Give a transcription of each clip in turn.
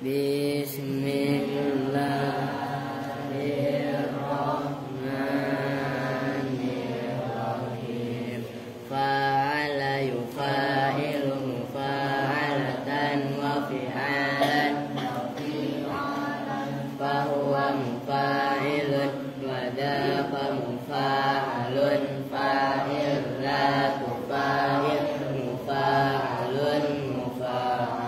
Bismillahirrahmanirrahim. Fa'ala yufa'ilu mufa'alatan wa fi'alan fahuwa mufa'ilun wa dhaka mufa'alun fa'il la tufa'il mufa'alun mufa'alun.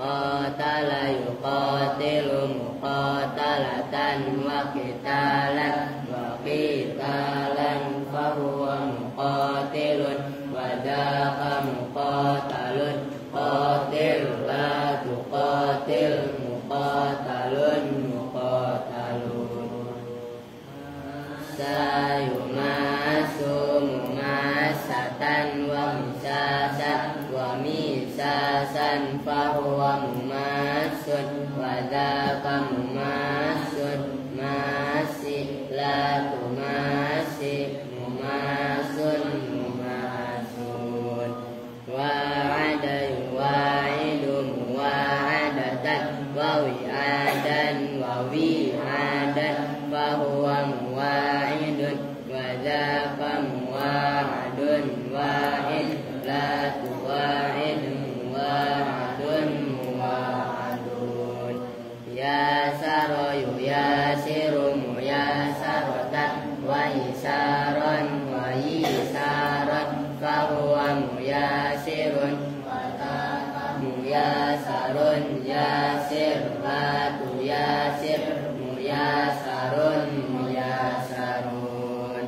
Qatala yuqatilu muqatalatan wa qitalan wa qitalan fahuwa muqatilun wa dhaka muqatalun qatil la tuqatil muqatalun muqatalun. Sayumasu mumasatan wa misasan wa misasan fahuwa mumasun wa dhaka mumasun masi la tumasi mumasun mumasun. Wa'ada yuwa'idu muwa'adatan wa wi'adan wa wi'adan fahuwa muwa'idun wa dhaka muwa'adun wa'id la tuwa'id muwa'adun muwa'adun. Yasara yasiru muyasaratan wa isaran wa isaran fahuwa muyasirun wa dhaka muyasarun yasir la tuyasir muyasarun muyasarun.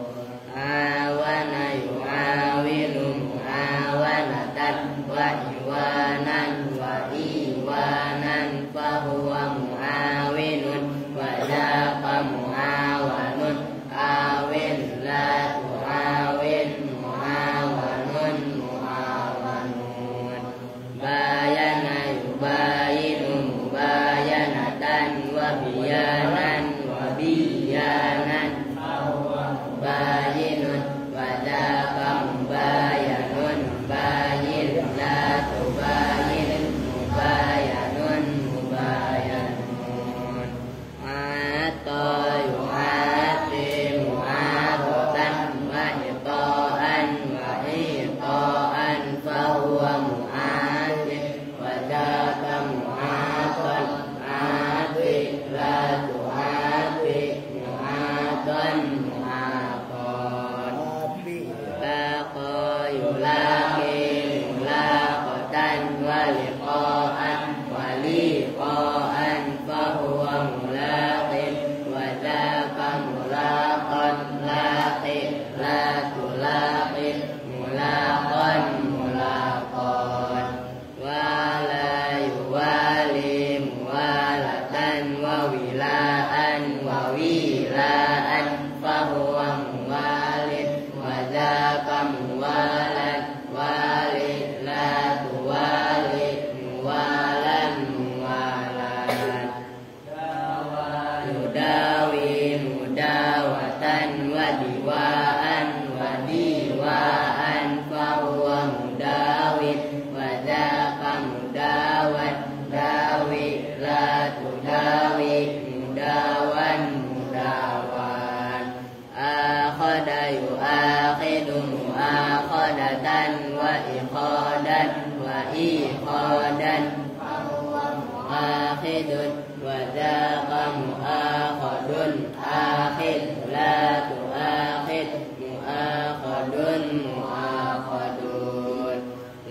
Awana yu'awinu mu'awanatan wa iwanan wa iwanan fahuwa mu'awinun wa dhaka mu'awanun awin la tu'awin mu'awanun mu'awanun. Bayana yubayinu mubayanatan wa biyanan wa biyanan fahuwa mubayinun wa dhaka mubayanun bayin la tubayin mubayanun mubayanun. Ata yu'ati mu'arotan wa ita'an wa ita'an fahuwa mu'ati wa dhaka mu'atan ati la tu'ati mu'atan mu'atan. Laqa yulaqi mulaqatan wa liqa'an wa liqa'an fahuwa mulaqin wa dhaka mulaqan laqi la tulaqin mulaqan mulaqan. Wala yuwali muwalatan wa wilaan wa wilaan fahuwa muwalid wa dhaka muwalan wali la tuwali muwalan muwalan. Yudawi mudawatan wa diwaan wa diwaan fahuwa mudawin wa dhaka mudawan dawi la tudawi mudawan mudawan. Akhada yu'akhidu mu'akhadatan wa ikhadan wa ikhadan fahuwa mu'akhidun wa dhaka mu'akhadun akhid la tu'akhid mu'akhadun mu'akhadun.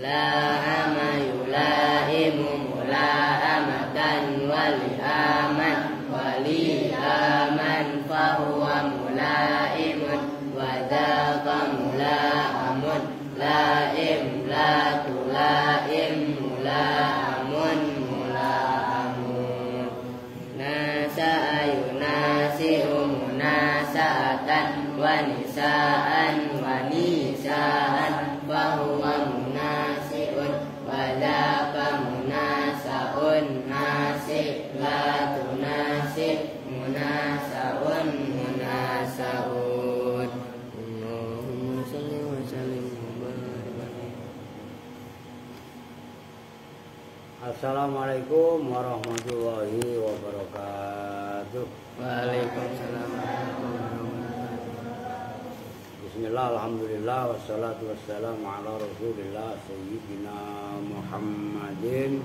La'ama yula'imu mula'amatan wa li'aman wa li'aman fahuwa mula'imun wa dhaka mula'amun la'im la tula'im mula'amun mula'amun. Nasa'a yunasi'u munasa'atan wa nisa'an wa nisa'an fahuwa munasi'un wa dhaka munasa'un nasi' la tunasi' munasa'un munasa'un. Allahumma salli wa sallim wa barik. Assalamualaikum warahmatullahi wabarakatuh. Waalaikumsalam warahmatullahi wabarakatuh. Bismillah, alhamdulillah, wassalatu wassalamu ala rasulillah Sayyidina Muhammadin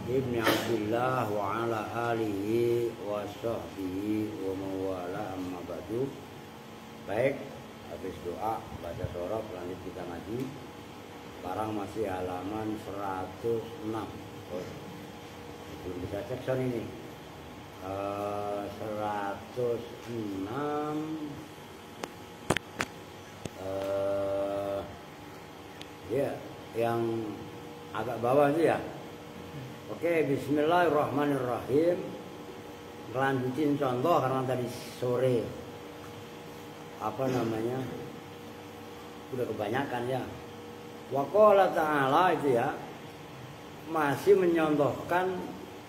Ibni Abdillah wa ala alihi wa sahbihi wa mawala amma ba'du. Baik, habis doa, baca sorab, lanjut kita ngaji. Sekarang masih halaman 106. Belum bisa cek son ini. 106. Ya, yang agak bawah itu ya. Oke, bismillahirrahmanirrahim. Lanjutin contoh karena tadi sore udah kebanyakan ya. Wa qala ta'ala itu ya, masih menyontohkan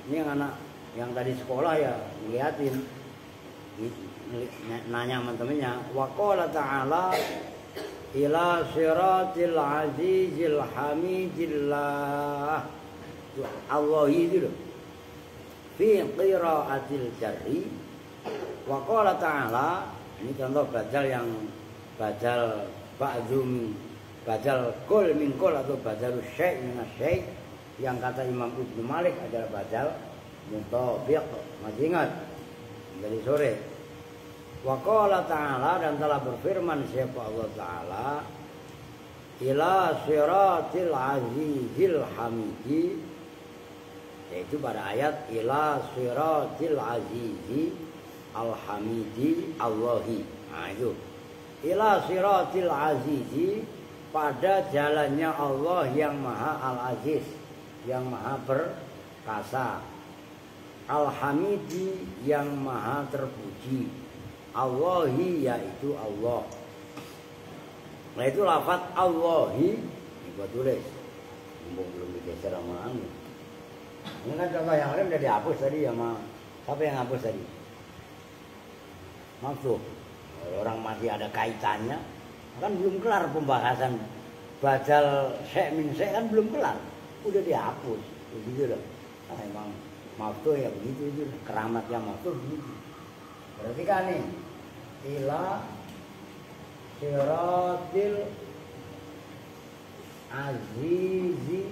ini yang anak yang tadi sekolah ya ngeliatin nanya sama temennya. Wa qala ta'ala ila siratil azizil hamidillah Allah itu loh. Fi qiraatil jarri wa qala ta'ala, ini contoh bajal yang bajal ba'dum bajal kul min kul atau bajal syai' min syai', yang kata Imam Ibnu Malik adalah bajal mutabiq. Masih ingat dari sore. Wa qala ta'ala, dan telah berfirman siapa Allah Ta'ala, ila siratil azizil hamidi, yaitu pada ayat ila siratil azizi alhamidi Allahi. Nah itu ila siratil azizi, pada jalannya Allah yang maha al-aziz, yang maha perkasa, al-hamidi, yang maha terpuji, Allahi, yaitu Allah. Nah itu lafaz Allahi, ini gua tulis, belum digeser sama anu. Ini kan contoh yang lain udah dihapus tadi sama siapa yang hapus tadi? Maksud orang masih ada kaitannya, kan belum kelar pembahasan bajal syek min syek, kan belum kelar, udah dihapus begitu loh. Nah, emang maksud ya begitu itu, keramatnya maksud begitu. Berarti kan nih ila siratil azizi.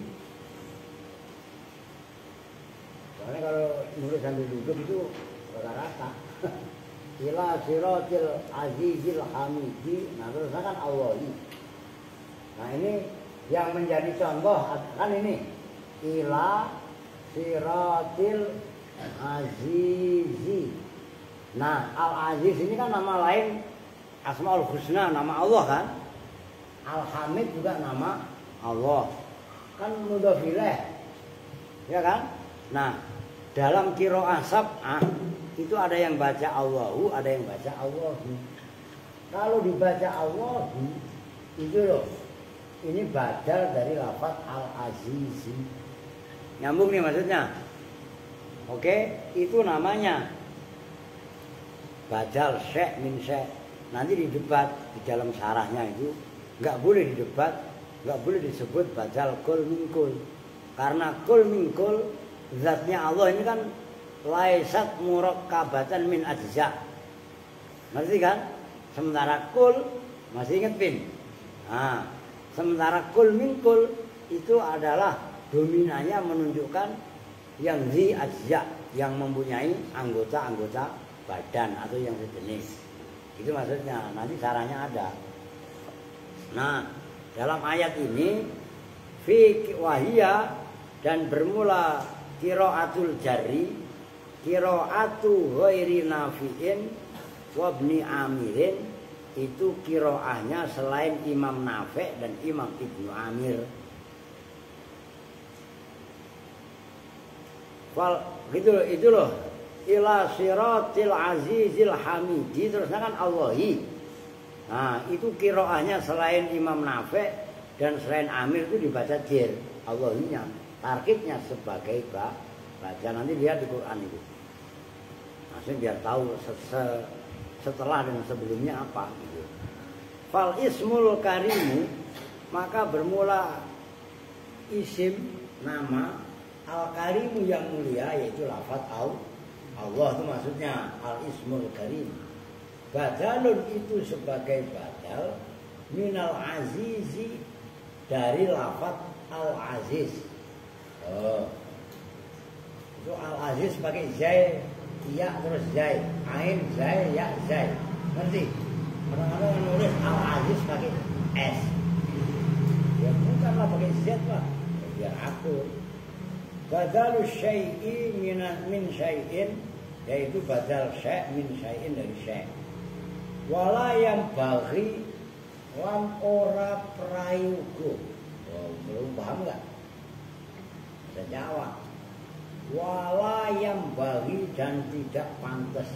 Soalnya kalau nulis sambil duduk itu rata-rata. Ila siratil azizil hamidi. Nah terus kan Allahi. Nah ini yang menjadi contoh kan ini ila siratil azizi. Nah al-aziz ini kan nama lain Asmaul Husna, nama Allah kan. Al-Hamid juga nama Allah. Kan mudhof ilaih. Ya kan? Nah, dalam qiraah sab'ah itu ada yang baca Allahu, ada yang baca Allahu. Kalau dibaca Allahu itu loh, ini badal dari lafaz al-azizi. Nyambung nih maksudnya. Oke, itu namanya badal syek min syek. Nanti di debat di dalam syarahnya itu nggak boleh didebat, nggak boleh disebut badal kul min kul. Karena kul min kul, zatnya Allah ini kan laisat murakkabatan min ajza. Ngerti kan? Sementara kul masih ingat pin. Nah, sementara kul min kul itu adalah dominannya menunjukkan yang zi ajza, yang mempunyai anggota-anggota badan atau yang sejenis. Itu maksudnya, nanti caranya ada. Nah, dalam ayat ini fi wahia, dan bermula qiraatul jarri, qiraatu ghairi nafi'in wa ibni amirin, itu qiraahnya selain Imam Nafi' dan Imam Ibnu Amir. Wal gitu loh, itu loh. Ila siratil azizil hamidi, terusnya kan Allahi. Nah itu qiraahnya selain Imam Nafi' dan selain Amir itu dibaca jer, Allahinya. Tarkibnya sebagai baca, nanti lihat di Quran itu. Maksudnya biar tahu setelah dan sebelumnya apa gitu. Fal ismul karimu, maka bermula isim nama Al-Karimu yang mulia yaitu lafaz Allah itu maksudnya Al-Ismul Karim. Badalun itu sebagai badal minal azizi dari lafaz Al-Aziz. Itu Al-Aziz pakai zai, ya terus zai, ain zai, ya zai. Ngerti? Kadang-kadang nulis Al-Aziz pakai S. Ya bukanlah pakai Z lah. Biar akur. Badalu syai'i min syai'in, yaitu badal syai' min syai'in dari syai'. Wala yang bagi lam ora prayugo. Belum paham nggak? Bisa jawab. Wala yang bagi dan tidak pantas.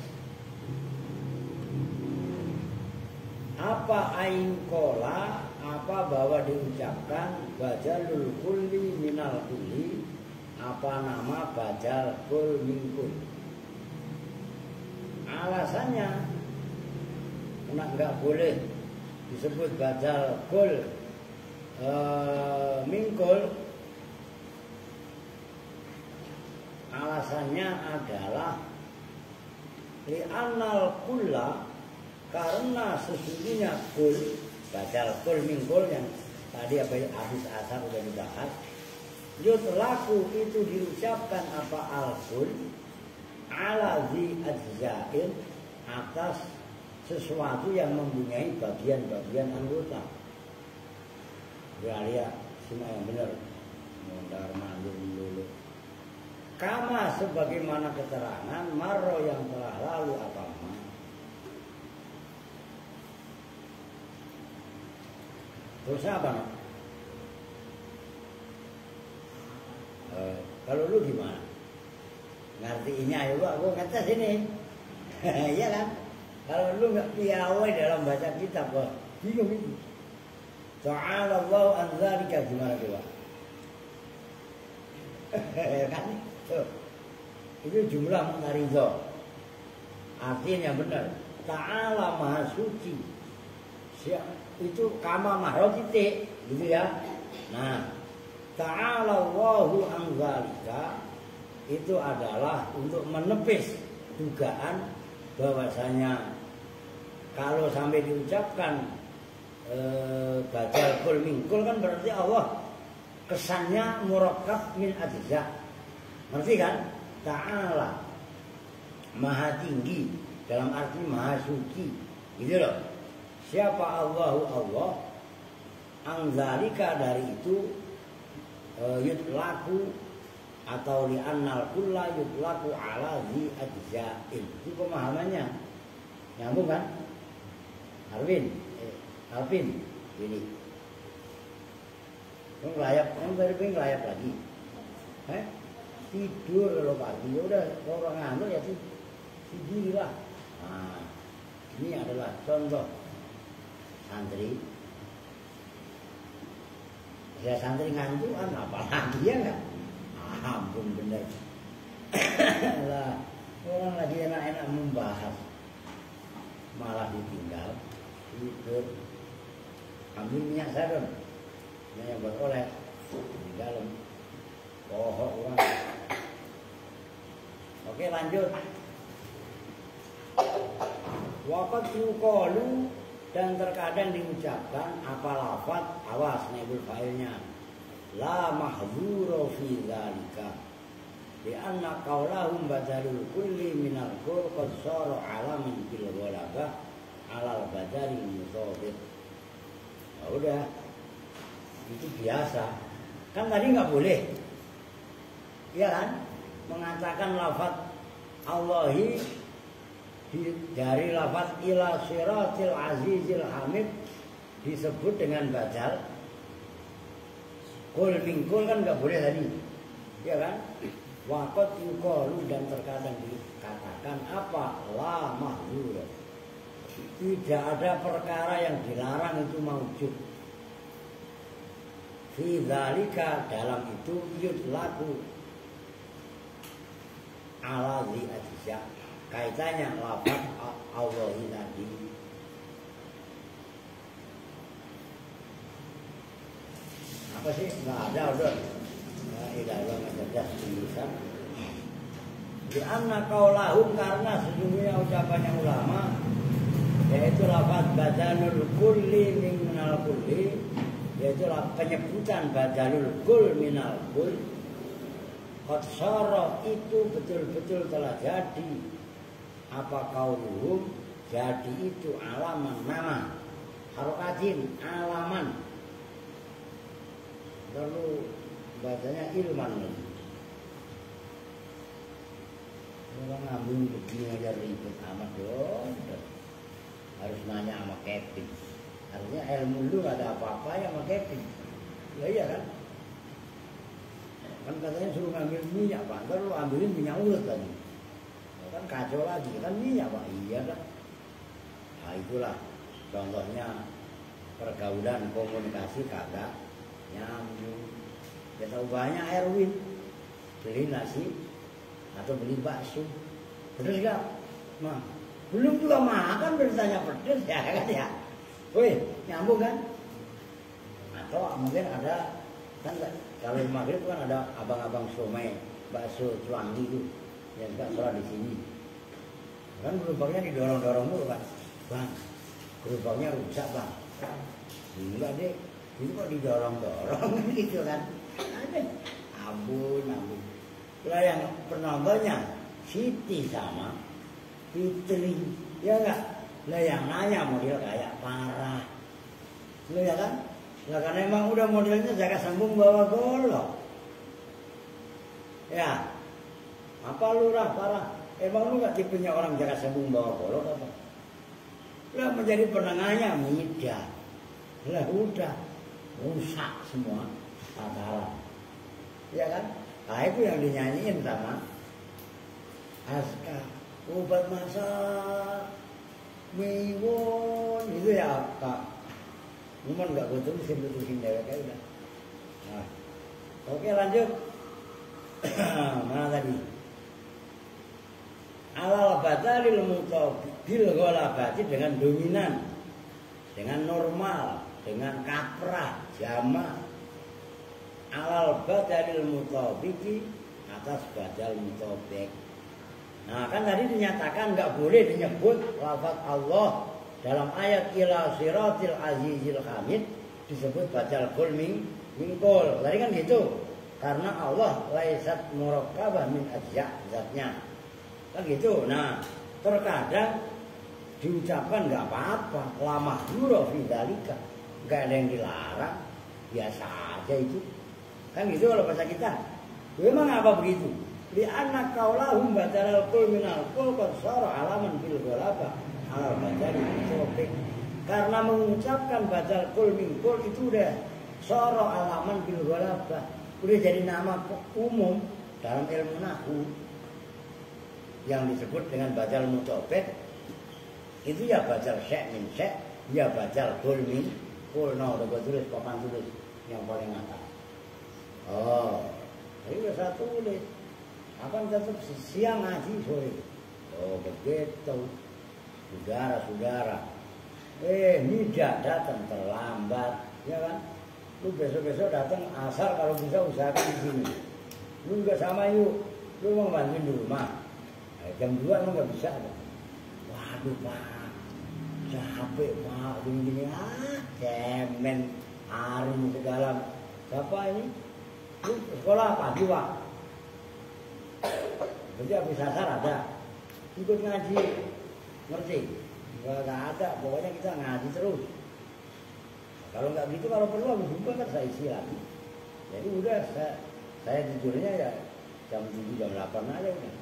Apa aingkola, apa bahwa diucapkan badalul kulli minal kulli, apa nama badal kul min kul. Alasannya nggak boleh disebut badal kul min kul. Alasannya adalah li'annal kulla, karena sesungguhnya kul, badal kul min kul yang tadi habis asar sudah dibahas. Yutlaku itu diucapkan apa al-kul ala zi ajza'in, atas sesuatu yang mempunyai bagian-bagian anggota. Ya, semua yang benar. Mondar mandir dulu. Kama sebagaimana keterangan marro yang telah lalu apa ma. Terus apa? Kalau lu gimana? Ngertiinnya ya aku kata sini. Iya kan? Kalau lu nggak piawai dalam baca kitab, bingung itu. Ta'ala Allah an dzalika gimana coba? Kan? Itu jumlah muntarizo. Artinya benar. Ta'ala maha suci. Itu kama mahro titik, gitu ya. Nah, ta'ala Allahu an dzalika itu adalah untuk menepis dugaan bahwasanya kalau sampai diucapkan badal kul min kul kan berarti Allah kesannya murakkab min ajza. Ngerti kan? Ta'ala maha tinggi dalam arti maha suci. Gitu loh. Siapa Allahu Allah, angzalika dari itu yutlaku atau li'annal kulla yutlaku ala zi ajza'in. Itu pemahamannya. Nyambung kan? Alvin ini. Kamu dari ngelayap lagi. Tidur kalau pagi ya udah, orang ngantuk ya tidurlah. Nah, ini adalah contoh santri. Ya santri ngantukan apalagi ya enggak? Ampun bener. Lah, orang lagi enak-enak membahas malah ditinggal tidur. Ambil minyak sadon yang beroleh di dalam pohon orang. Oke lanjut. Waqat yuqalu, dan terkadang diucapkan apa lafaz, awas naibul fa'ilnya, la mahdzura fi dzalika li anna qaulahum badalul kulli minal qul qad sara alaman bil ghalabah alal badali mutawid. Ya udah, itu biasa. Kan tadi nggak boleh, ya kan, mengatakan lafaz Allahi dari lafaz ila siratil azizil hamid disebut dengan badal kul min kul, kan nggak boleh tadi, ya kan? Waqat yuqalu, dan terkadang dikatakan apa la mahdzura, tidak ada perkara yang dilarang itu maujud. Fi dzalika, dalam itu yutlaku ala zi ajza, kaitannya lafaz Allah tadi. Apa sih? Nggak ada udah. Nah, tidak ada macam cerdas bisa. Di anna qaulahum, karena sesungguhnya ucapannya ulama, yaitu lafaz badalul kulli minal kulli, yaitu penyebutan badalul kul minal kul. Qad syara, itu betul-betul telah jadi. Apa qauluhum, jadi itu alaman nama, harokatin alaman, lalu bacanya ilman. Orang ngambung begini aja ribet amat dong. Harus nanya sama Kevin. Artinya ilmu lu gak ada apa-apa ya sama Kevin. Ya iya kan? Kan katanya suruh ngambil minyak Pak, ntar lu ambilin minyak urut tadi. Kan kacau lagi, kan minyak Pak. Iya kan? Nah itulah contohnya pergaulan komunikasi kagak nyambung. Ya tahu banyak Erwin beli nasi atau beli bakso, pedes gak? Nah, belum juga makan beritanya pedes ya kan ya. Woi, nyambung kan? Atau mungkin ada kan kalau maghrib kan ada abang-abang somai, bakso cuangi itu yang suka sholat di sini. Kan gerobaknya didorong-dorong mulu kan, bang, gerobaknya rusak bang. Enggak deh, itu kok didorong-dorong gitu kan? Ada, ampun. Lah yang penontonnya Siti sama Fitri, ya enggak? Lah yang nanya model kayak parah, lo ya kan? Lah karena emang udah modelnya jaga sambung bawa golok. Ya, apa lu parah? Emang lu nggak tipenya orang jaga sambung bawa golok apa? Lah menjadi penengahnya mida. Lah udah rusak semua tataran. Ya kan? Nah itu yang dinyanyiin sama Aska. Obat masak Miwon itu ya Kak. Cuman nggak gue tulisin dewek aja udah. Nah, oke lanjut. Mana tadi? Alal batalil mutabil ghalabati, dengan dominan, dengan normal, dengan kaprah, jamak. Alal badalil mutabiki, atas badal mutabik. Nah kan tadi dinyatakan nggak boleh dinyebut lafaz Allah dalam ayat ila siratil azizil hamid, disebut badal kul mingkul. Tadi kan gitu, karena Allah laisat murakkabah min ajza, zatnya kan gitu. Nah terkadang diucapkan nggak apa-apa, lama dulu fidalika, nggak ada yang dilarang, biasa aja itu. Kan gitu kalau bahasa kita. Memang apa begitu? Di anak kaulahum badalal kul minal kul qad syara alaman bil ghalaba alal badal mutawfiq. Karena mengucapkan badal kul min kul itu udah syara alaman bil ghalaba, udah jadi nama umum dalam ilmu nahwu yang disebut dengan badal mutawfiq. Itu ya badal syek min syek, ya badal kul min kul. Nah udah gue tulis, papan tulis yang paling atas. Oh, ini udah saya tulis. Akan tetap siang ngaji sore. Oh begitu, saudara-saudara. Tidak datang terlambat, ya kan? Lu besok-besok datang asar kalau bisa usahakan di sini. Lu juga sama yuk. Lu mau bantuin di rumah. Jam 2 lu nggak bisa. Waduh Pak, capek Pak, gini-gini. Cemen hari segala. Siapa ini? Lu sekolah pagi Pak. Jadi habis asar ada. Ikut ngaji. Ngerti? Enggak ada, pokoknya kita ngaji terus. Kalau nggak gitu, kalau perlu habis buka kan saya isi lagi. Jadi udah saya tidurnya ya jam 7 jam 8 aja udah.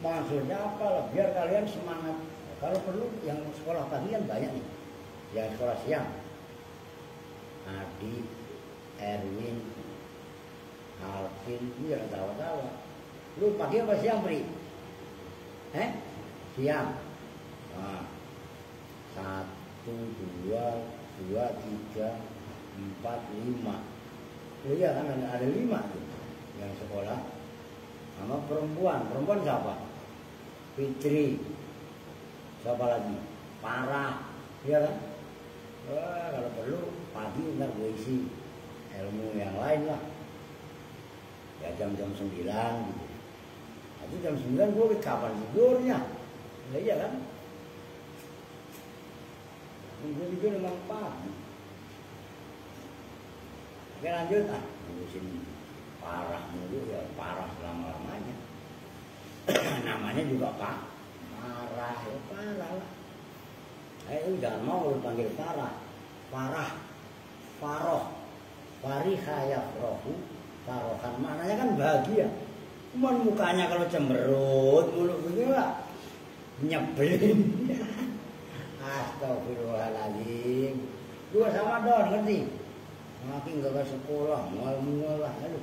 Maksudnya apa lah? Biar kalian semangat. Kalau perlu yang sekolah pagi kan banyak nih. Yang sekolah siang. Adi, Erwin, Alvin, ini jangan tawa-tawa. Lu pagi apa siang, Pri? Siang. Nah, 1, 2, 3, 4, 5. Iya kan ada 5 tuh yang sekolah. Sama perempuan siapa? Fitri. Siapa lagi? Parah. Iya kan? Wah, kalau perlu pagi ntar gue isi. ilmu yang lain lah. Ya jam-jam 9 gitu. Nanti jam 9 gue kapan tidurnya? Nah, iya kan? Gue tidur memang pagi. Oke lanjut ah, ngurusin parah mulu ya parah selama-lamanya. Namanya juga Pak parah ya parah lah. Lu jangan mau lu panggil parah, faroh, fariha yafrohu, farohan maknanya kan bahagia. Cuman mukanya kalau cemberut mulu begini lah, nyebelin. Astagfirullahaladzim. Dua sama Don ngerti? Makin gak ke sekolah, mual-mual lah. Aduh.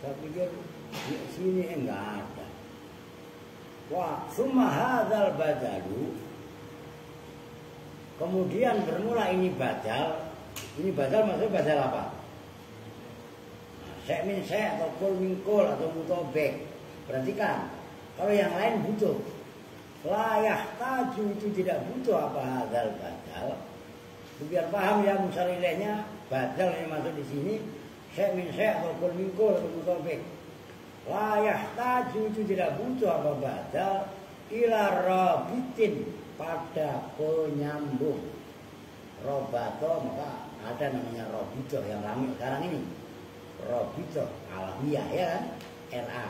Saya pikir di sini enggak ada. Wah, summa hadzal badalu. Kemudian bermula ini badal. Ini badal maksudnya badal apa? Sek min sek atau kul min kul atau mutobek. Perhatikan, kalau yang lain butuh. Layah taju itu tidak butuh apa hadzal badal. Biar paham ya musalilehnya badal yang masuk di sini sek min sek atau kul min kul atau mutobek. Layah taju itu tidak butuh apa badal ila rabitin pada penyambung. Robato maka ada namanya robito yang ramai sekarang ini. Robito alamiah ya kan? RA.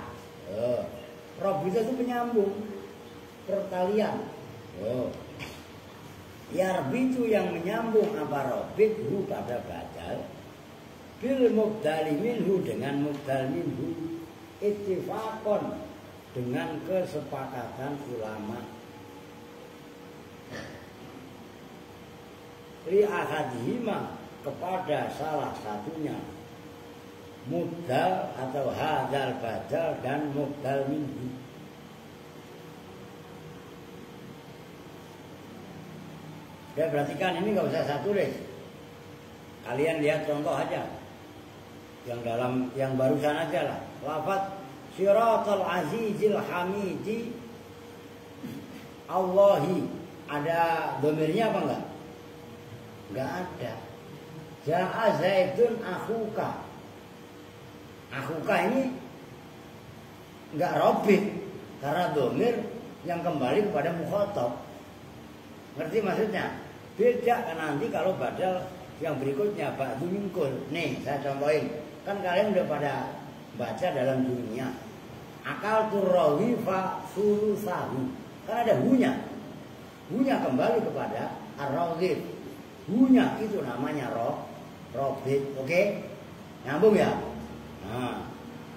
Robito itu penyambung pertalian. Yarbitu yang menyambung apa robit hu pada badal bil mubdali minhu dengan mubdal minhu ittifaqon dengan kesepakatan ulama li ahadihima kepada salah satunya mubdal atau hadzal badal dan mubdal minhu. Ya perhatikan ini nggak usah saya tulis. Kalian lihat contoh aja. Yang dalam yang barusan aja lah. Lafaz Siratal Azizil Hamidi Allahi. Ada domirnya apa enggak? Enggak ada. Ja'a Zaidun akhuka. Akhuka ini enggak robit karena domir yang kembali kepada mukhatab. Ngerti maksudnya? Beda kan nanti kalau badal yang berikutnya ba'du minkul. Nih saya contohin. Kan kalian udah pada baca dalam dunia. Akal turrawi fa sulusahu. Kan ada hunya. Hunya kembali kepada ar-raghib. Hunya itu namanya robit. Oke? Nyambung ya? Nah,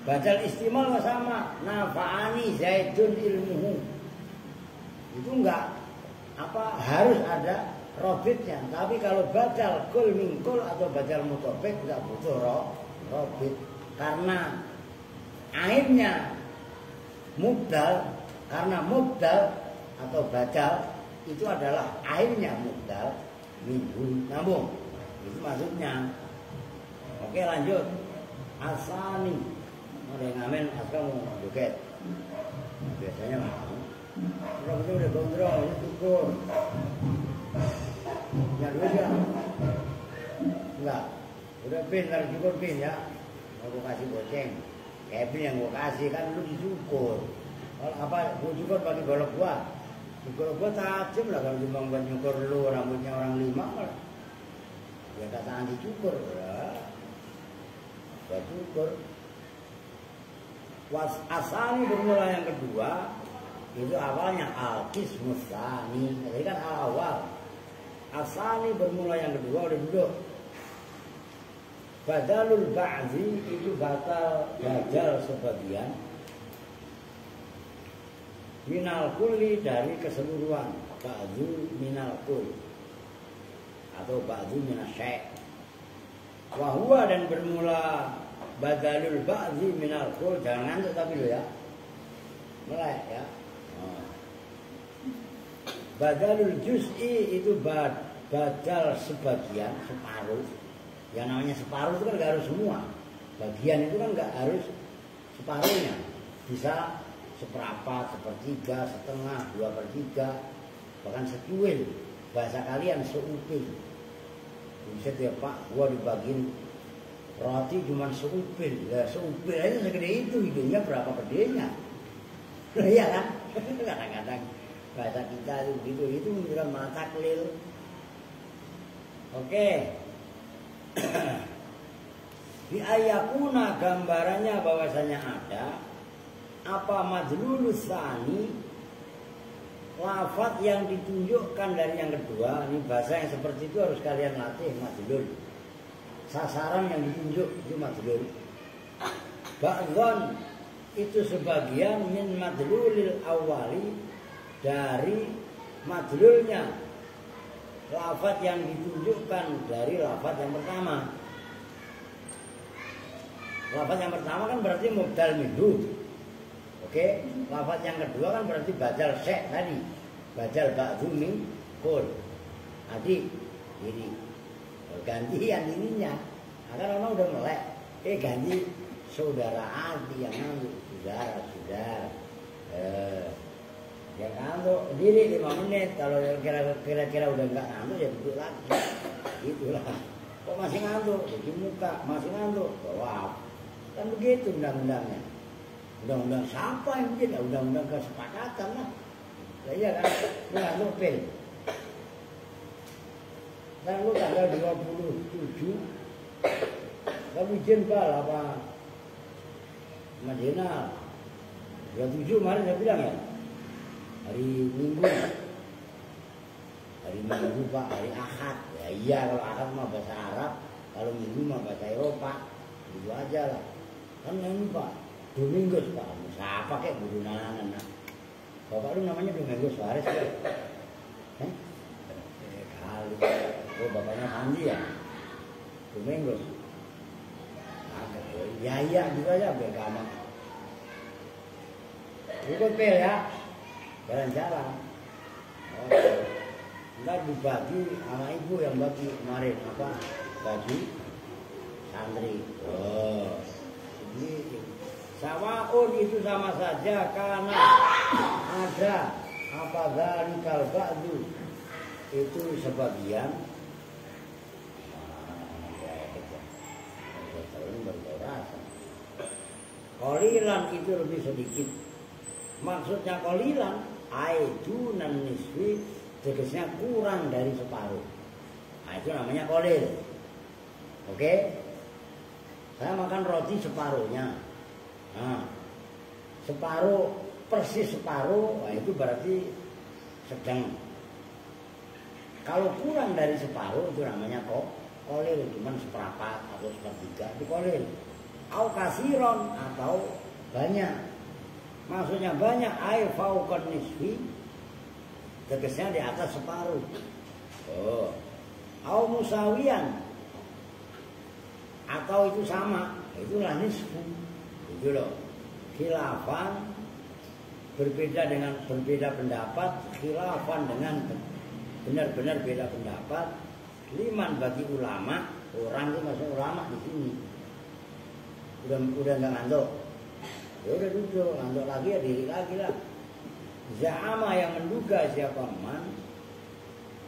badal istimal sama. Nafa'ani zaidun ilmuhu. Itu enggak harus ada robitnya. Tapi kalau badal kul mingkul atau badal mutobek enggak butuh robit. Karena akhirnya mubdal. Karena mubdal atau badal itu adalah akhirnya mubdal minggu. Nambung. Itu maksudnya. Oke lanjut. Asani. Ada yang ngamen asal mau joget. Biasanya mau. Kalau itu udah gondrong, itu cukur. Ya duit ya? Enggak. Udah pin, harus cukur pin ya. Mau gue kasih goceng. Kayak pin yang gue kasih kan lu dicukur. Kalau apa, gue cukur pakai golok gua. Golok gua tajam lah kalau cuma buat nyukur lu rambutnya orang 5 lah. Ya kata anti cukur ya. Buat cukur. Was asani bermula yang kedua. Itu awalnya al-qismus tsani. Jadi kan awal. Asani bermula yang kedua udah duduk. Badalul ba'zi itu badal sebagian. Minal kulli dari keseluruhan. Ba'du minal kull. Atau ba'du minasyai'. Wahua dan bermula badalul ba'zi minal kull. Jangan ngantuk tapi lo ya. Mulai ya. Badalul juz'i itu badal sebagian, separuh. Yang namanya separuh itu kan gak harus semua. Bagian itu kan gak harus separuhnya. Bisa seperempat, sepertiga, setengah, 2/3, bahkan secuil. Bahasa kalian seupil. Buset ya Pak, gua dibagiin roti cuma seupil. Lah seupil aja segede itu, hidungnya berapa gedenya? Loh iya kan? Kadang-kadang bahasa kita itu menunjukkan mana taklil. Oke. Di ayakuna gambarannya bahwasanya ada apa madlulus tsani, lafaz yang ditunjukkan dari yang kedua. Ini bahasa yang seperti itu harus kalian latih, madlul. Sasaran yang ditunjuk itu madlul. Ba'dhan itu sebagian min madlulil awali, dari madlulnya lafaz yang ditunjukkan dari lafaz yang pertama. Lafaz yang pertama kan berarti mubdal minhu. Oke, lafaz yang kedua kan berarti badal syek tadi. Badal ba'du min kul. Adik, ini gantian ininya. Karena orang udah melek. Ganti saudara Adi yang ngantuk. Saudara. Ya ngantuk diri 5 menit. Kalau kira-kira udah nggak ngantuk ya duduk lagi. Itulah. Kok masih ngantuk? Jadi muka masih ngantuk. Wah, kan begitu undang-undangnya. Undang-undang siapa yang bikin? Undang-undang kesepakatan lah. Ya iya kan? Lu ngantuk pil. Dan lu tanggal 27 kamu izin Pak apa Madinah 27 kemarin saya bilang ya, hari Minggu Pak, hari Ahad. Ya iya, kalau Ahad mah bahasa Arab, kalau Minggu mah bahasa Eropa, gitu aja lah. Kan ini Pak Domingos Pak, siapa kayak guru nangan nah. Bapak lu namanya Domingos Suarez ya? Kali. Oh bapaknya Andi ya? Domingos. Ya iya juga ya beragama. Ikut pil ya, jalan-jalan. Ntar dibagi sama ibu yang bagi kemarin apa baju santri. Oh, ini sawaun itu sama saja karena ada apa dzalikal ba'du itu sebagian. Qalilan itu lebih sedikit. Maksudnya qalilan aidunan nisfi, tegasnya kurang dari separuh. Nah, itu namanya qalil. Oke? Saya makan roti separuhnya. Nah, separuh persis separuh, nah itu berarti sedang. Kalau kurang dari separuh itu namanya qalil, cuman seperempat atau sepertiga itu qalil. Au kasiron atau banyak. Maksudnya banyak ai fauqan nisfi, tegasnya di atas separuh. Oh. Au musawiyan atau itu sama, itulah nisfu. Itu loh. Khilafan berbeda dengan berbeda pendapat, khilafan dengan benar-benar beda pendapat. Liman bagi ulama, orang itu masuk ulama di sini. Udah nggak ngantuk, ya udah duduk, ngantuk lagi ya diri lagi lah. Za'ama yang menduga siapa man,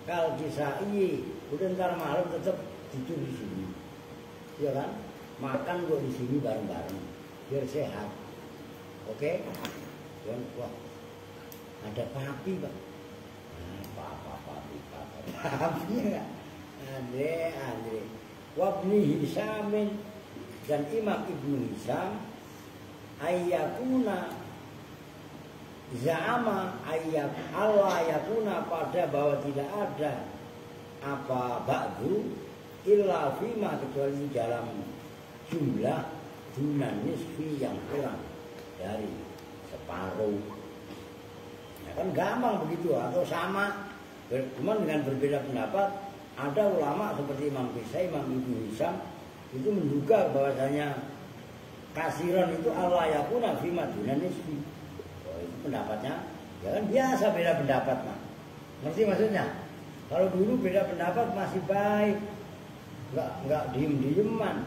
kal kisai, udah ntar malam tetap tidur di sini, ya kan? Makan kok di sini bareng-bareng, biar sehat. Oke? Dan wah, ada papi Pak. Papi enggak? Andre. Wabni Hisamin dan Imam Ibnu Hisam ayyakuna za'ama ayyak Allah yakuna pada bahwa tidak ada apa ba'du illa fima kecuali dalam jumlah dunan nisfi yang kurang dari separuh. Ya kan gampang begitu atau sama, cuman dengan berbeda pendapat. Ada ulama seperti Imam Qisai, Imam Ibnu Hisam itu menduga bahwasanya kasiron itu Allah yakuna fi madunan nisfi. Oh, itu pendapatnya, ya kan biasa beda pendapat Pak. Ngerti maksudnya? Kalau dulu beda pendapat masih baik, nggak diem-dieman.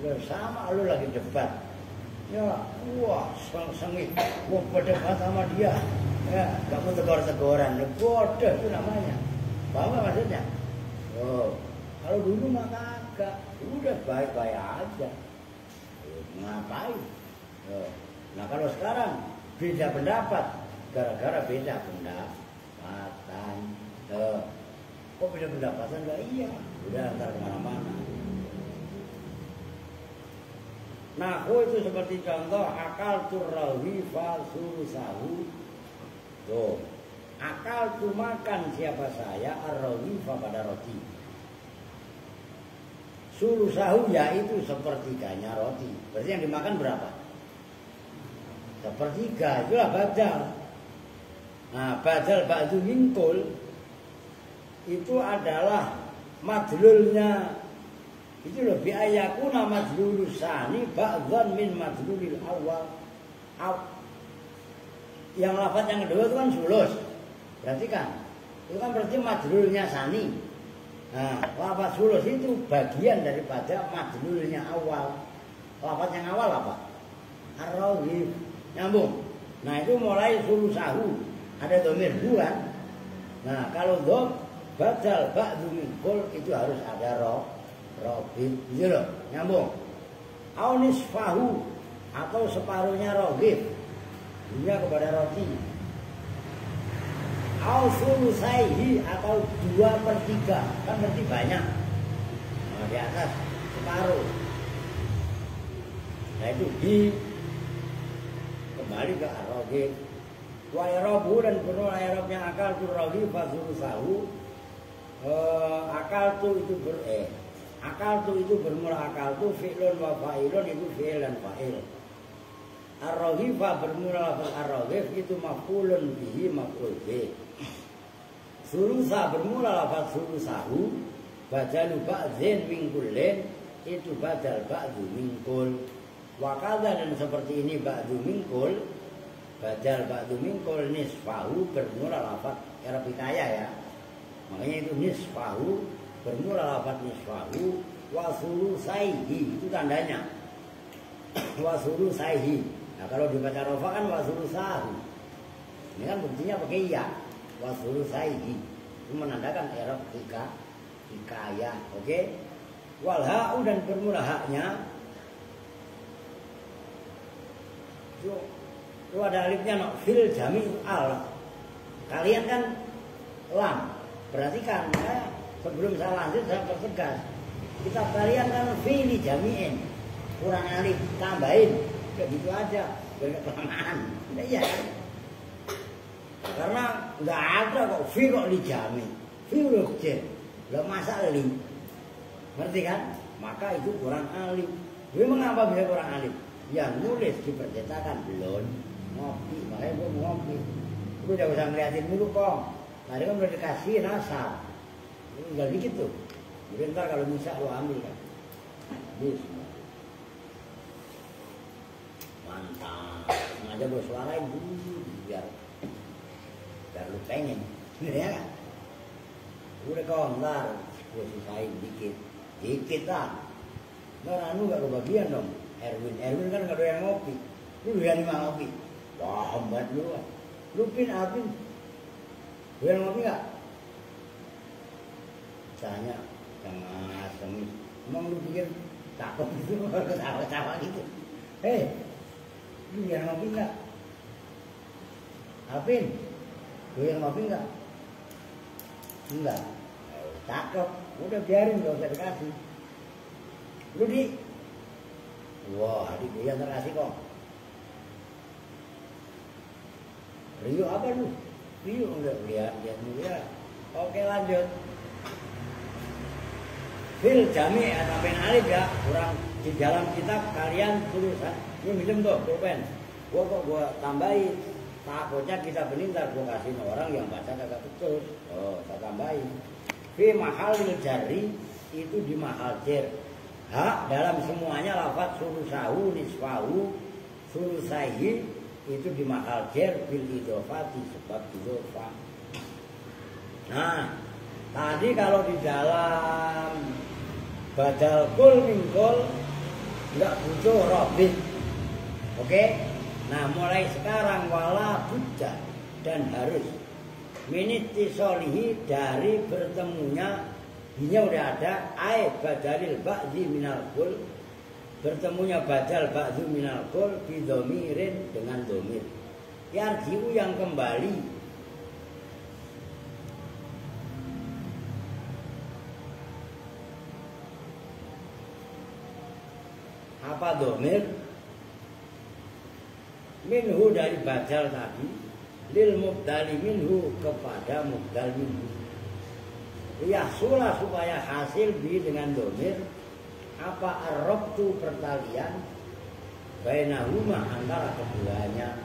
Ya sama lu lagi debat, ya wah sengit, gua berdebat sama dia, ya nggak mau tegur-teguran, bodoh itu namanya. Paham nggak maksudnya? Oh, Kalau dulu mah kagak, udah baik-baik aja. Ngapain? Nah kalau sekarang beda pendapat, gara-gara beda pendapatan. Kok beda pendapatan? Enggak iya, udah antar kemana-mana. Nah, itu seperti contoh akal turrawi fasurusahu. Tuh, akal tu makan siapa saya arrawi pada roti. Sulusahu yaitu sepertiganya roti. Berarti yang dimakan berapa? Sepertiga, itulah badal. Nah, badal ba'du minkul itu adalah madlulnya. Itu lebih ayakuna madlulus sani ba'dhan min madlulil awal. Yang lafaz yang kedua itu kan sulus. Berarti kan itu kan berarti madlulnya sani. Nah, lafaz sulus itu bagian daripada madlulnya awal. Lafaz yang awal apa? Ar-raghib. Nyambung. Nah, itu mulai sulusahu. Ada dhamir bukan? Nah, kalau dhom badal ba'du minkul itu harus ada roghib. Gitu loh, nyambung. Au nisfahu atau separuhnya roghib. Dunia kepada roti. Au sulusaihi atau 2/3, kan berarti banyak. Nah, di atas separuh. Nah itu kembali ke ar-raghib. Wa i'rabu dan penuh i'rabnya akal tu raghib fa sulusahu. Akal tu itu bermula akal tu fi'lun wa fa'ilun itu fi'il dan fa'il. Ar-raghifa bermula lafaz ar-raghif itu maf'ulun bihi maf'ul bih. Sulusa bermula lafaz sulusahu badalu ba'dzin min kullin itu badal ba'du min kull. Wa kadza dan seperti ini ba'du min kull badal ba'du min kull nisfahu bermula lafaz i'rab hikayah ya. Makanya itu nisfahu bermula lafaz nisfahu wa sulusaihi itu tandanya. Wa sulusaihi. Nah kalau dibaca rofa kan wasulusahu. Ini kan buktinya pakai ya. Wasulusaihi. Itu menandakan i'rab hikayah. Oke. Wal ha'u dan bermula haknya. Itu ada alifnya no. Fil jami' al. Kalian kan lam. Perhatikan ya. Sebelum saya lanjut saya pertegas. Kita kalian kan fili jami'in. Kurang alif tambahin. Kayak gitu aja, banyak kelamaan. Tidak iya kan? Karena nggak ada kok fi kok dijami, fi udah kecil, nggak masa li, ngerti kan? Maka itu kurang alif. Dia mengapa bisa kurang alif? Yang nulis di percetakan belum ngopi, makanya gue mau ngopi. Gue udah usah ngeliatin dulu kok. Tadi kan udah dikasih nasab, tinggal dikit tuh. Jadi ntar kalau bisa lo ambil kan. Bismillah. Mantap, sengaja gue suarain biar lu pengen, ya kan? Udah kau ntar gue sisain dikit lah. Ntar anu gak kebagian dong. Erwin kan gak ada yang ngopi. Lu yang lima ngopi. Wah hebat lu. Lu Apin, lu yang ngopi gak? Tanya sama semis. Emang lu pikir cakep gitu, ketawa-ketawa gitu. Lu yang ngopi enggak? Apin, lu yang ngopi enggak? Enggak. Cakep, udah biarin gak usah dikasih. Lu di, wah adik gue yang terkasih kok. Rio apa lu? Rio enggak lihat mulia. Oke lanjut. Fil jami sampai alif ya, kurang di dalam kitab kalian tulisan. Ini minum tuh pulpen. Gua tambahin. Takutnya kita benintar gua kasih orang yang baca kagak betul. Oh, saya tambahin. Fi mahalil jarri itu di mahal jar. Hak dalam semuanya lafaz sulusahu nisfahu sulusaihi itu di mahal jar bil idhofati sebab idhofah. Nah, tadi kalau di dalam badal kul mingkul enggak butuh robit. Oke, nah mulai sekarang wala budda dan harus miniti solihi dari bertemunya Hinya udah ada, ai badalil ba'dzi minal kul, bertemunya badal ba'dzu minal kul bidomirin dengan domir. Yarji'u yang kembali. Apa domir? Minhu dari badal tadi, lil mubdali minhu kepada mubdal minhu. Yahsula supaya hasil bi dengan domir apa arrabtu pertalian bainahuma antara keduanya.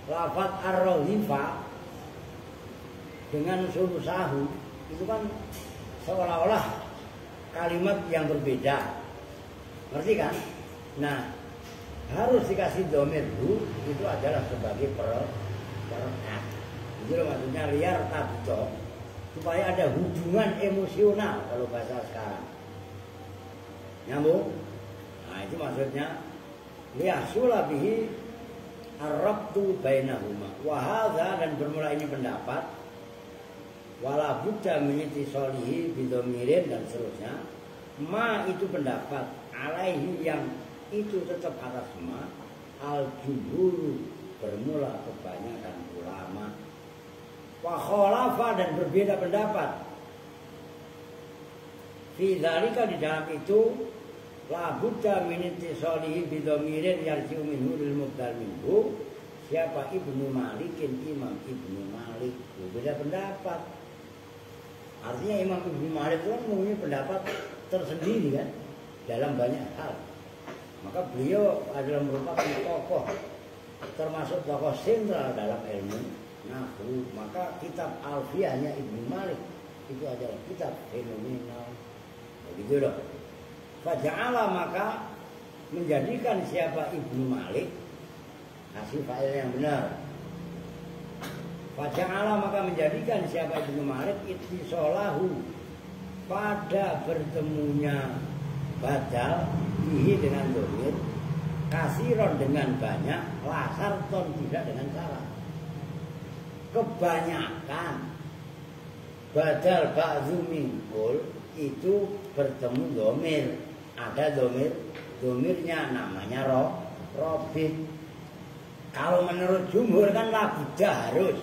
Lafaz ar-rahifa dengan sulusahu itu kan seolah-olah kalimat yang berbeda, ngerti kan? Nah, harus dikasih domir hu itu adalah sebagai perekat. Itu maksudnya liar tabto, supaya ada hubungan emosional kalau bahasa sekarang. Nyambung? Nah, itu maksudnya liyahsula bihi ar-rabtu bainahuma. Wa hadza, dan bermula ini pendapat wala budda min ittisalihi bidomirin dan seterusnya. Ma itu pendapat alaihi yang itu tetap atas ma al-jumhur bermula kebanyakan ulama. Wa khalafa, dan berbeda pendapat fi dzalika, di dalam itu la budda min ittisalihi bidomirin yarji'u minhu lil mubdal minhu. Siapa? Ibnu Malikin, Imam Ibnu Malik. Beda pendapat. Artinya Imam Ibnu Malik itu kan mempunyai pendapat tersendiri kan dalam banyak hal. Maka beliau adalah merupakan tokoh, termasuk tokoh sentral dalam ilmu nahwu. Maka kitab Alfiyahnya Ibnu Malik itu adalah kitab fenomenal. Begitu dong. Faja'ala, maka menjadikan siapa Ibnu Malik, hasil fa'il yang benar. Faja'ala, maka menjadikan siapa Ibnu Malik ittisalahu, pada bertemunya badal bihi dengan domir, kasiron dengan banyak, lasarton tidak dengan salah. Kebanyakan badal ba'dzu minkul itu bertemu domir. Ada domirnya namanya robit. Kalau menurut jumhur kan labudda, harus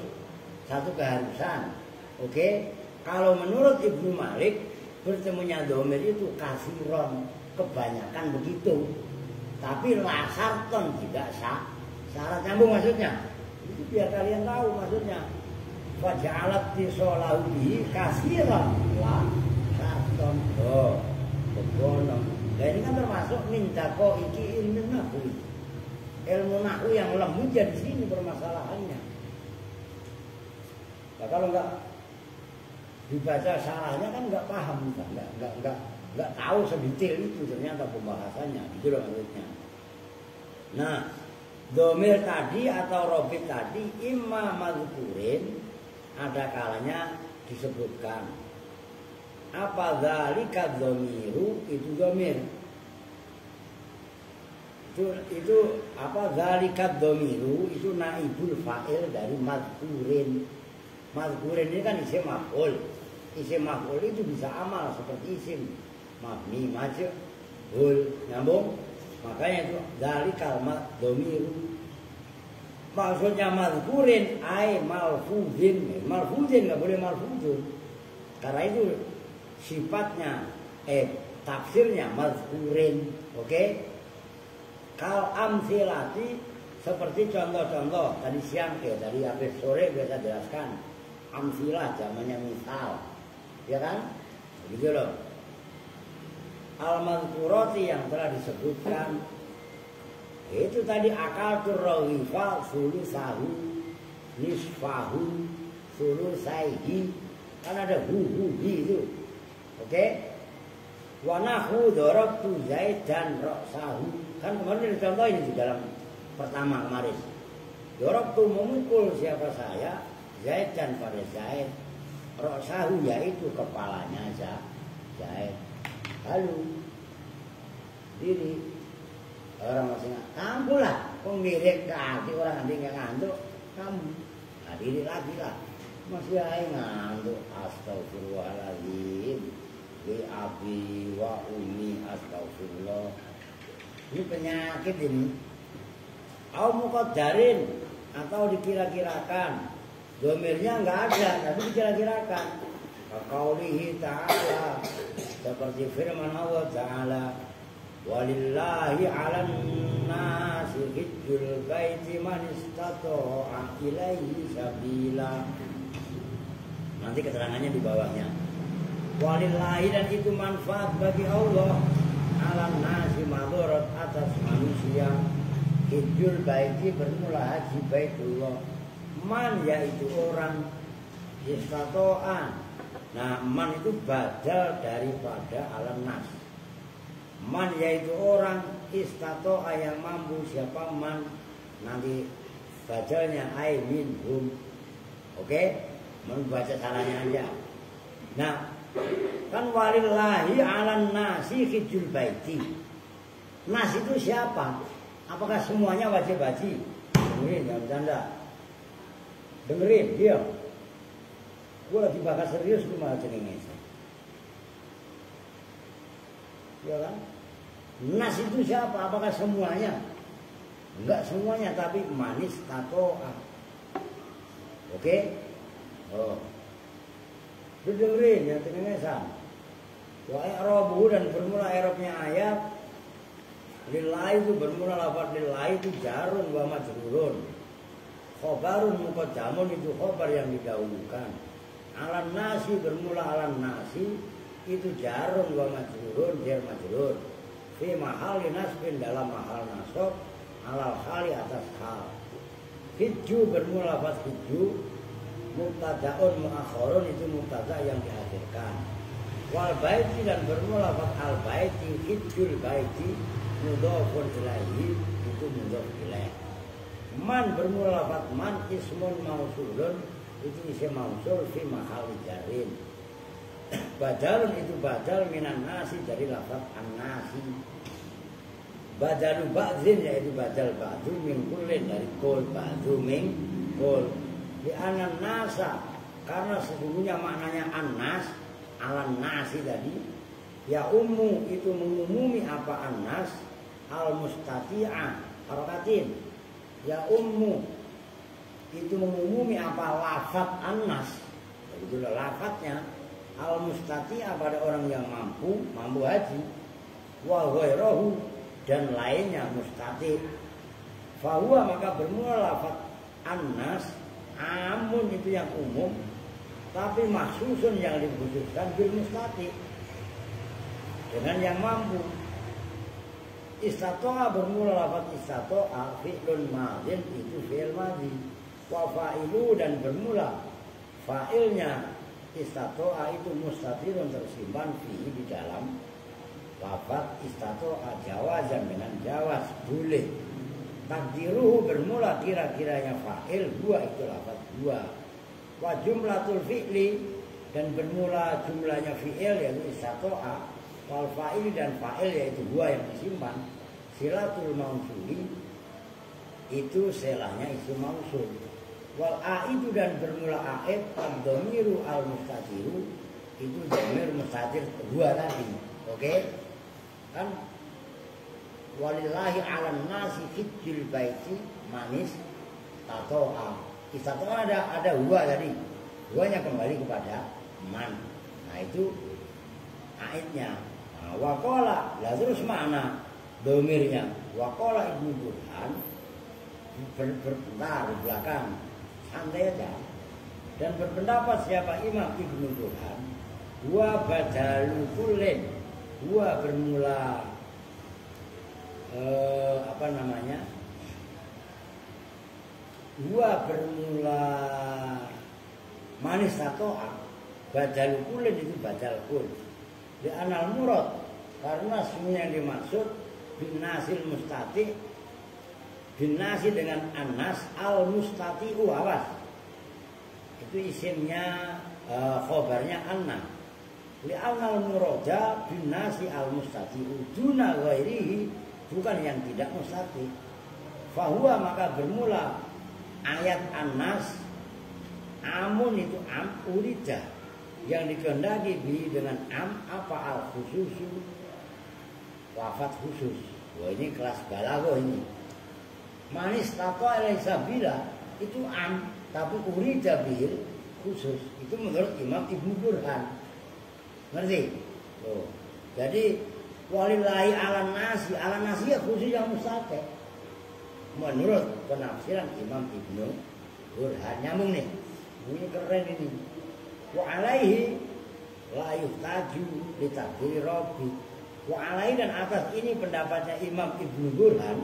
satu keharusan. Oke? Kalau menurut Ibnu Malik bertemunya domir itu kasiron, kebanyakan begitu. Tapi lasarton tidak sah. Syarat nyambung maksudnya. Itu biar kalian tahu maksudnya. Faja'alat tisolahu bihi kasiron lasarton. Oh, begonong. Nah, ini kan termasuk mintako iki ilmu nahwu. Ilmu nahwu yang lemah di sini permasalahannya. Nah, kalau enggak dibaca salahnya kan enggak paham, enggak tahu sedetail itu ternyata pembahasannya. Gitu loh maksudnya. Nah, domir tadi atau robit tadi imma mazkurin, ada kalanya disebutkan. Apa zalika domiru, itu domir. Itu apa zalika domiru, itu naibul fa'il dari mazkurin. Mazkurin ini kan isim maf'ul. Isim maf'ul itu bisa amal seperti isim mabni majhul. Nyambung? Makanya itu zalikal domiru. Maksudnya mazkurin ay malfuzin. Malfuzin enggak boleh malfuzun. Karena itu sifatnya tafsirnya mazkurin. Oke? Kal amsilati, seperti contoh-contoh tadi siang tadi habis sore biasa jelaskan. Amsilah zamannya misal. Ya kan? Begitu loh. Al-mazkurati yang telah disebutkan itu tadi akal turrawifa sulusahu nisfahu sulusaihi, kan ada hu-hi itu. Oke? Wa nahu darabtu Zaidan ra'sahu. Kan kemarin dicontohin di dalam pertama kemarin. Darabtu memukul siapa saya? Zaidan pada Zaid. Ra'sahu yaitu kepalanya Zaid. Lalu diri orang masih kamu lah, pemilik kaki orang nanti nggak ngantuk kamu. Nah diri lagi lah. Masih ae ngantuk astagfirullahaladzim. Li abi wa umi astagfirullah. Ini penyakit ini. Au muqaddarin atau dikira-kirakan. Domirnya enggak ada, tapi dikira-kirakan. Qaulihi ta'ala, seperti firman Allah Ta'ala, walillahi 'alan nasi hijjul baiti man istata'a ilaihi sabila. Nanti keterangannya di bawahnya. Walillahi, dan itu manfaat bagi Allah, 'alan nasi madharat atas manusia, hijjul baiti bermula haji baitullah. Man yaitu orang, istata'a. Nah, man itu badal daripada alam nas. Man yaitu orang, istato'a yang mampu. Siapa man? Nanti badalnya ai minhum. Oke? Membaca caranya aja. Nah, kan walillahi 'alan nasi hijjul baiti. Nas itu siapa? Apakah semuanya wajib haji? Dengerin, jangan bercanda. Dengerin, diam. Gue lagi bakal serius, lu malah cengengesan. Ya kan? Nas itu siapa? Apakah semuanya? Enggak semuanya, tapi manis tatoa. Oke? Oh. Lu dengerin, yang cengengesan. Wa i'rabuhu, dan bermula i'rabnya ayat. Lillahi itu bermula lafaz lillahi itu jarun wa majrurun. Khobarun muqaddamun, itu khobar yang didahulukan. Alan nasi bermula alan nasi itu jarun wa majrurun, jar majrur. Fi mahali nasbin, dalam mahal nasab, alal hali atas hal. Hijju bermula lafaz hijju, mubtadaun muakhirun, itu mubtada yang diakhirkan. Wal baiti, dan bermula lafaz al baiti, hijjul baiti, mudhofun ilaihi, itu mudhof ilaih. Man bermula lafaz man, ismun mausulun, itu isim mausul fi mahal jarin. Badalun itu badal minan nasi, dari lafaz an-nasi. Badalu ba'dzin, yaitu badal ba'du min kullin, dari kul ba'du min kul. Di anan nasa, karena sesungguhnya maknanya an-nas, alan nasi tadi. Ya ummu, itu mengumumi apa an-nas, al-mustati'a, harakatin. Ya ummu, itu mengumumi apa lafaz an-nas. Begitulah lafaznya. Al-mustati'a, pada orang yang mampu haji. Wa ghairahu, dan lainnya mustati'. Fahuwa, maka bermula lafaz an-nas, amun, itu yang umum, tapi maksusun, yang dikhususkan bil mustati', dengan yang mampu. Istato'a bermula lafaz istato'a, fi'lun madhin, itu fi'il madhi. Wa fa'ilu, dan bermula fa'ilnya istato'a itu mustatirun, tersimpan fi, di dalam lafaz istato'a, jawazan, dengan jawaz, boleh. Takdiruhu, bermula kira-kiranya fa'il, dua, itu lafaz dua. Wa jumlatul fi'li, dan bermula jumlahnya fi'il, yaitu istato'a. Wal fa'il, dan fa'il, yaitu dua yang disimpan. Silatul mausuli, itu selahnya isim mausul. Wal aidu, dan bermula aid, ad-dhamiru al-mustatiru, itu dhamir mustatir dua tadi. Oke? Kan walillahi 'alan nasi hijjul baiti manis tato'a. Istato'a ada huwa tadi. Huwanya kembali kepada man. Nah, itu aidnya. Nah, waqala, lah terus mana dhamirnya? Waqala Ibnu Burhan, berbentar di belakang, santai aja. Dan berpendapat siapa? Imam Ibnu Burhan, wa badalu kullin, wa bermula wa bermula manis tato'a, badalu kullin, itu badal kul. Di anal murad, karena semua yang dimaksud bin nasil mustati, bin nasi dengan anas, al mustati'u, awas, itu isimnya, khobarnya anna. Li anal murada bin nasi al mustati'u duna ghairihi, bukan yang tidak mustati. Fahuwa, maka bermula ayat anas, Amun itu am urida yang dikehendaki bi dengan am apa al khususu wafat khusus. Wah ini kelas balaghah ini. Manis tato alai sabila itu am tapi urida bil khusus. Itu menurut Imam Ibnu Burhan. Ngerti? Oh. Jadi walillahi ala nasi ya khusus yang mustaqil. Menurut penafsiran Imam Ibnu Burhan nyambung nih. Ini keren ini. Wa alaihi la yuhtaju li takdiri rabbi. Wa alaihi dan atas ini pendapatnya Imam Ibnu Burhan.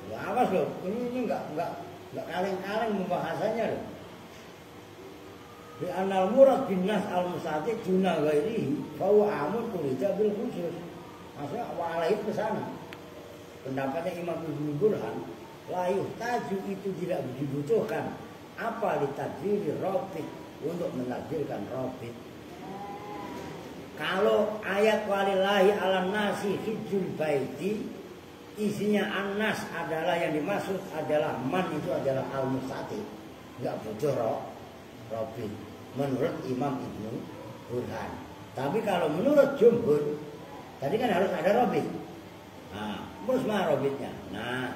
Ya awas loh, ini enggak kaleng-kaleng pembahasannya loh. Di anal murad bin nas al mustati duna ghairihi fa huwa amun urida bil khusus. Maksudnya wa alaihi ke sana. Pendapatnya Imam Ibnu Burhan, la yuhtaju itu tidak dibutuhkan apa ditakdiri robit untuk menakdirkan robit. Kalau ayat walillahi ala nasi hijjul baiti isinya an-nas adalah yang dimaksud adalah man itu adalah al-mustati, enggak butuh robit menurut Imam Ibnu Burhan. Tapi kalau menurut jumhur tadi kan harus ada robit. Nah, terus mana robitnya? Nah,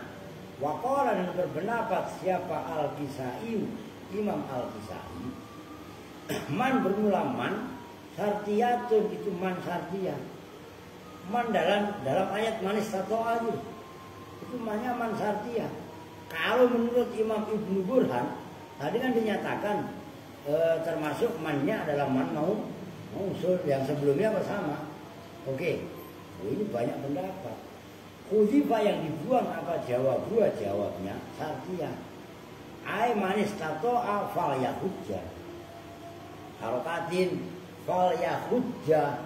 waqala dan berpendapat siapa Al-Kisai, Imam Al-Kisai, man bermula man, sartiyatun itu man sartiyah. Man dalam ayat manis tatoa itu mannya man sartiyah. Kalau menurut Imam Ibnu Burhan, tadi kan dinyatakan termasuk mannya adalah man mausul yang sebelumnya bersama. Oke, ini banyak pendapat. Kuzifa yang dibuang apa jawabnya sartiyah. Ai manis tato'a fal yahujja. Harokatin fal yahujja.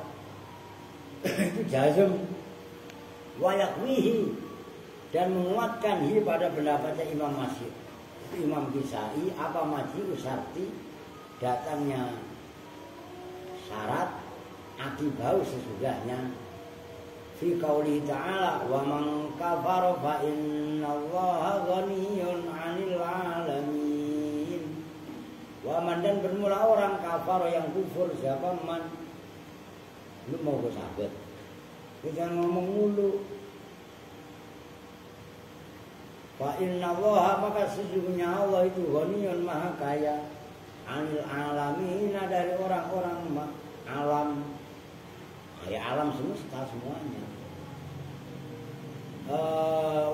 Itu jazm wayakwihi dan menguatkan hi pada pendapatnya Imam Masih. Imam Kisai apa maji'u sarti datangnya syarat akibau sesudahnya. Fi qauli ta'ala wa man kafara fa innallaha ghaniyyun 'anil 'alamin. Wa man dan bermula orang kafar yang kufur siapa man. Lu mau gue sabet. Jangan ngomong mulu. Fa innallaha maka sesungguhnya Allah itu ghaniyyun maha kaya 'anil 'alamin dari orang-orang alam. Ya alam semesta semuanya.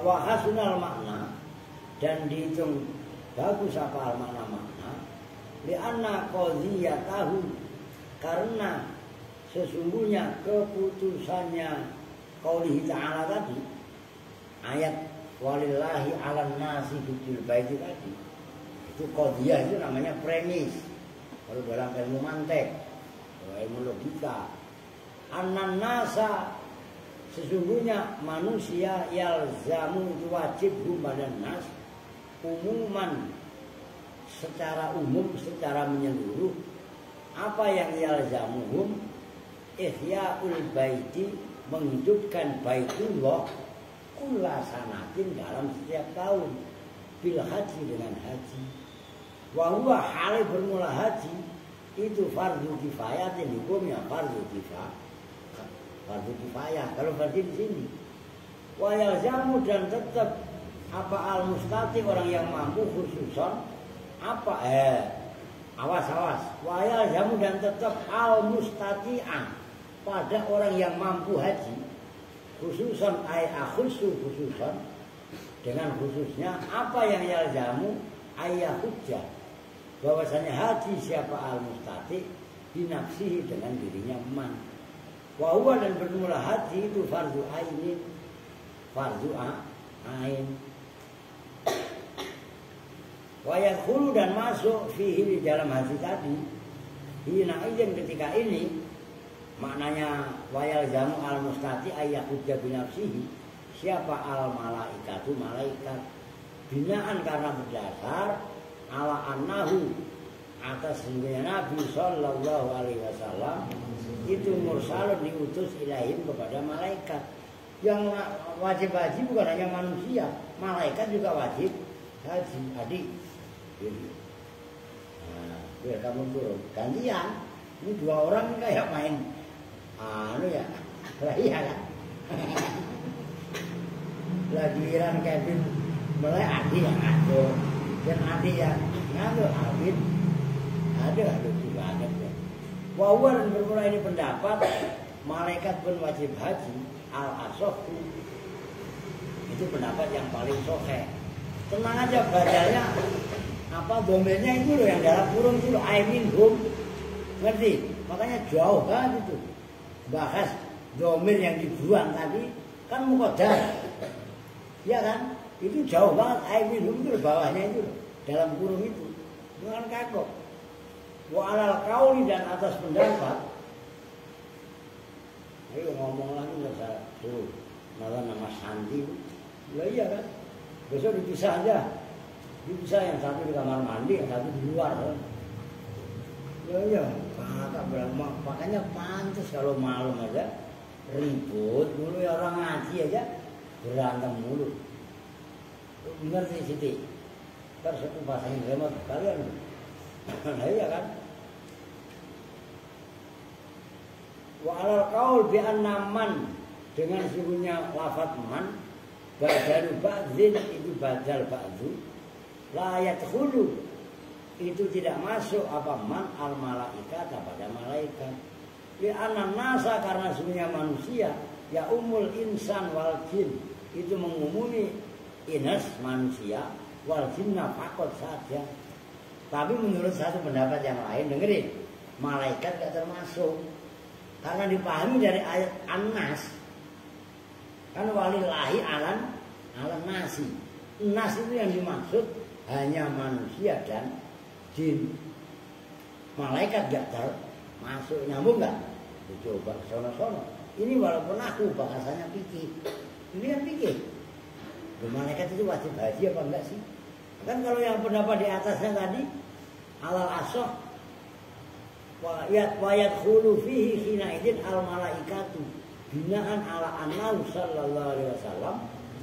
Wahasunal makna dan dihitung bagus apa makna lianna qadhiyatahu karena sesungguhnya keputusannya qaulih ta'ala tadi ayat walillahi 'alan nasi hijjul baiti tadi itu qadhiyah itu namanya premis kalau dalam ilmu mantek ilmu logika. Anan nasa sesungguhnya manusia yalzamu itu wajib badan nas umuman secara umum secara menyeluruh apa yang yalzamuhum ihya'ul baiti menghidupkan baitullah kulla sanatin dalam setiap tahun bil haji dengan haji wa huwa hal bermula haji itu fardu kifayah dan hukumnya fardu kifayah. Fardu kifayah kalau fardu di sini. Wa yalzamu dan tetap apa al-mustati orang yang mampu khususon apa awas. Wa yalzamu dan tetap al-mustati'an pada orang yang mampu haji khususon khususon dengan khususnya apa yang yalzamu hujjah bahwasanya haji siapa al-mustati binafsihi dengan dirinya man. Wa huwa dan bermula haji itu fardu ainin fardu ain. Wa yadkhulu dan masuk fihi di dalam haji tadi hina izin ketika ini maknanya wa yalzamu al mustati ayyahujja binafsihi siapa al malaikatu malaikat binaan karena berdasar ala annahu atas sesungguhnya Nabi sallallahu alaihi wasallam itu mursalun diutus ilahim kepada malaikat. Yang wajib haji bukan hanya manusia, malaikat juga wajib haji. Adik. Nah, biar kamu turun. Gantian. Ini 2 orang ini kayak main ya. Lah iya kan. Lah giliran Kevin mulai Adi yang ngatur. Dan Adi yang ngatur Alvin. Ada banget ya. Wawan bermula ini pendapat malaikat pun wajib haji al-asofu. Itu pendapat yang paling sahih. Tenang aja badalnya apa domainnya itu loh yang dalam kurung itu loh I mean hum. Ngerti? Makanya jauh kan itu. Bahas domain yang dibuang tadi kan muqaddar. Ya kan? Itu jauh banget I mean hum itu loh, bawahnya itu loh. Dalam kurung itu. Bukan kagok. Wa alal qauli dan atas pendapat. Ayo ngomong lagi enggak usah. Tuh, malah nama Santi. Lah iya kan? Besok dipisah aja. Dipisah yang satu di kamar mandi, yang satu di luar. Kan? Ya iya, kakak berlama. Makanya pantas kalau malam aja ribut dulu ya orang ngaji aja berantem mulu. Ngerti Siti? Ntar satu pasangin remote kalian. Nah iya kan? Wa alal qaul bi anna man dengan sungguhnya lafaz man badalu ba'dzin itu badal ba'dzu la yadkhulu itu tidak masuk apa man al malaikat pada malaikat bi anna nasa karena sungguhnya manusia ya umul insan wal jin itu mengumumi inas manusia wal jinna fakot saja. Tapi menurut satu pendapat yang lain, dengerin, malaikat gak termasuk. Karena dipahami dari ayat An-Nas. Kan walillahi alan nasi. Nas itu yang dimaksud hanya manusia dan jin. Malaikat gak termasuk. Nyambung gak? Coba sono-sono. Ini walaupun aku bahasanya pikir. Ini kan pikir. Malaikat itu wajib haji apa enggak sih? Kan kalau yang pendapat di atasnya tadi alal asoh wa yadkhulu fihi hina idin al malaikatu binaan ala annahu sallallahu alaihi wasallam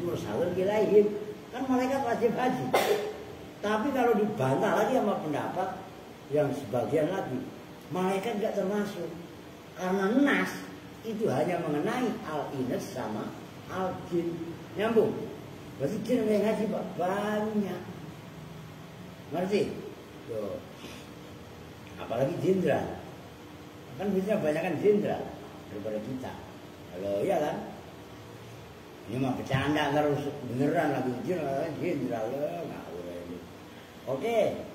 mursalun ilaihim. Kan malaikat wajib haji. Tapi kalau dibantah lagi sama pendapat yang sebagian lagi, malaikat enggak termasuk. Karena nas itu hanya mengenai al-ines sama al-jin. Nyambung. Berarti jin yang ngaji banyak. Ngerti? Tuh. Apalagi jenderal. Kan biasanya banyak kan jenderal daripada kita. Kalau iya kan? Ini mah bercanda terus beneran lagi jenderal ngawur ini. Oke.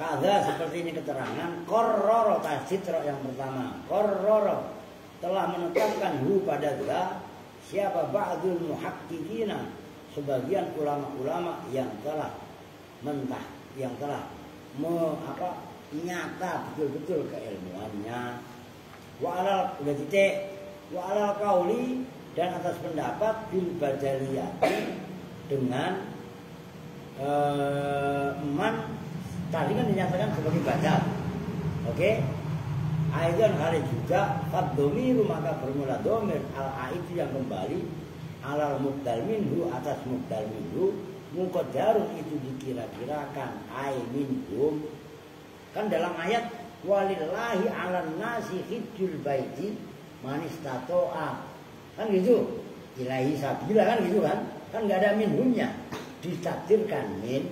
Kada seperti ini keterangan korroro tasdiro yang pertama. Korroro telah menetapkan hu pada dia siapa ba'dul muhaqqiqina sebagian ulama-ulama yang telah mentah yang telah nyata betul-betul keilmuannya wa alal qauli dan atas pendapat bil badaliyati dengan man tadi kan dinyatakan sebagai badal. Oke? Aidan hari juga fad domiru maka bermula domir al-aid yang kembali alal mubdal minhu atas mubdal minhu muqaddarun itu dikira-kirakan ai minhum. Kan dalam ayat walillahi 'alan nasi hijjul baiti man istata'a. Kan gitu. Ilahi sabila kan gitu kan. Kan enggak ada minhumnya. Ditakdirkan min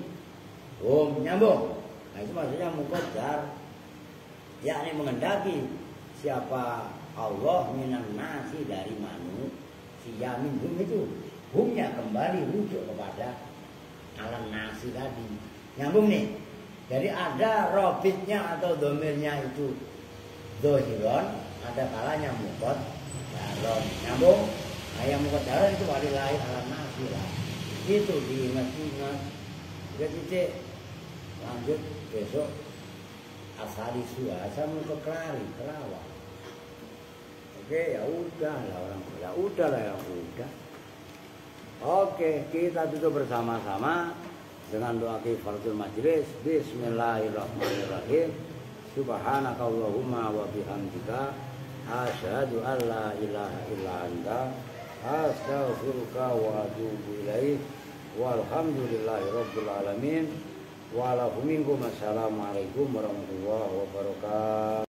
hum nyambung. Nah itu maksudnya muqaddar. Yakni mengendaki siapa Allah minan nasi dari manusia minhum itu. Humnya kembali rujuk kepada alam nasi tadi. Nyambung nih. Jadi ada robitnya atau domirnya itu dohiron, ada kalanya mukot daron. Nyambung. Nah yang mukot daron itu walillahi alam nasi lah. Itu diingat-ingat. Jadi lanjut besok asali suasa mau ke Kerawang. Oke ya udah lah orang ya udah lah ya udah. Oke, kita tutup bersama-sama dengan doa kifaratul majlis. Bismillahirrahmanirrahim. Subhanakallahumma wa bihamdika asyhadu an la ilaha illa anta astaghfiruka wa atubu ilaik. Walhamdulillahirabbil alamin. Wa lakum minkum. Assalamualaikum warahmatullahi wabarakatuh.